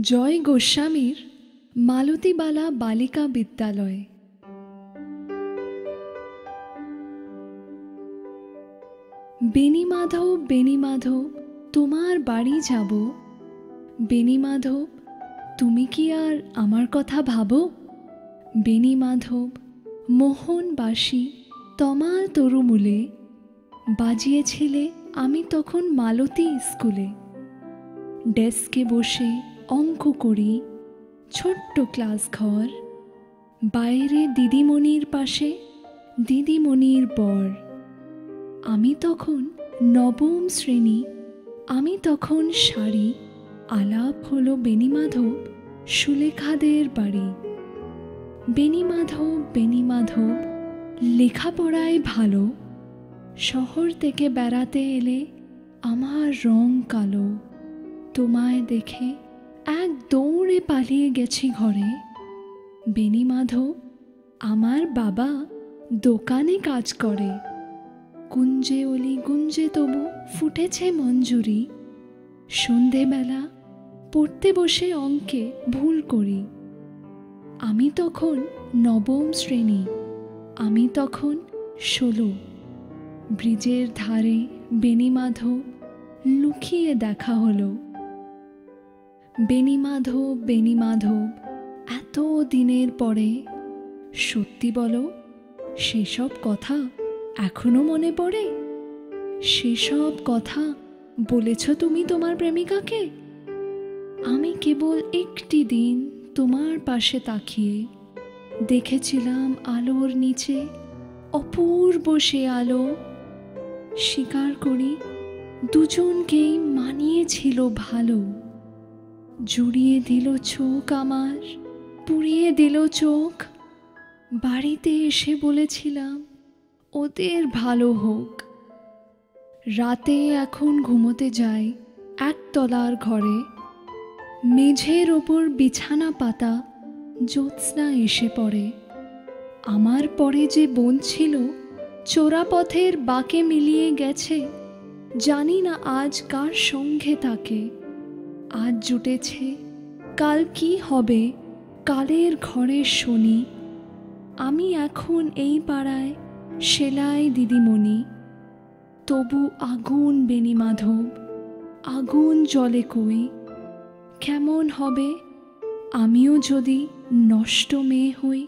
জয় গোস্বামীর মালতীবালা বালিকা বিদ্যালয়। বেণীমাধব বেণীমাধব তোমার বাড়ি যাব, বেণীমাধব তুমি কি আর আমার কথা ভাবো? বেণীমাধব মোহন বাঁশি তমাল তরুমূলে বাজিয়েছিলে আমি তখন মালতী স্কুলে। ডেস্কে বসে অঙ্ক করি, ছোট্ট ক্লাস ঘর, বাইরে দিদিমণির পাশে দিদিমণির বর। আমি তখন নবম শ্রেণী, আমি তখন শাড়ি, আলাপ হলো বেণীমাধব সুলেখাদের বাড়ি। বেণীমাধব বেণীমাধব লেখাপড়ায় ভালো, শহর থেকে বেড়াতে এলে আমার রং কালো। তোমায় দেখে এক দৌড়ে পালিয়ে গেছি ঘরে। বেণীমাধব আমার বাবা দোকানে কাজ করে। কুঞ্জে অলি গুঞ্জে তবু ফুটেছে মঞ্জুরি। সন্ধেবেলা পড়তে বসে অঙ্কে ভুল করি। আমি তখন নবম শ্রেণী, আমি তখন 16। ব্রিজের ধারে বেণীমাধব লুকিয়ে দেখা হলো। বেণীমাধব বেণীমাধব এত দিনের পরে সত্যি বলো, সেসব কথা এখনো মনে পড়ে? সেসব কথা বলেছ তুমি তোমার প্রেমিকাকে? আমি কেবল একটি দিন তোমার পাশে তাকিয়ে দেখেছিলাম আলোর নিচে অপূর্ব সে আলো। স্বীকার করি দুজনকেই মানিয়েছিল ভালো। জুড়িয়ে দিল চোখ আমার, পুড়িয়ে দিল চোখ। বাড়িতে এসে বলেছিলাম ওদের ভালো হোক। রাতে এখন ঘুমোতে যাই একতলার ঘরে। মেঝের ওপর বিছানা পাতা, জ্যোৎস্না এসে পড়ে। আমার পরে যে বোন ছিল চোরাপথের বাঁকে মিলিয়ে গেছে, জানি না আজ কার সঙ্গে থাকে। আজ জুটেছে, কাল কি হবে কালের ঘরে শনি। আমি এখন এই পাড়ায় সেলাই দিদিমণি। তবু আগুন বেণীমাধব, আগুন জলে কই। কেমন হবে আমিও যদি নষ্ট মেয়ে হই?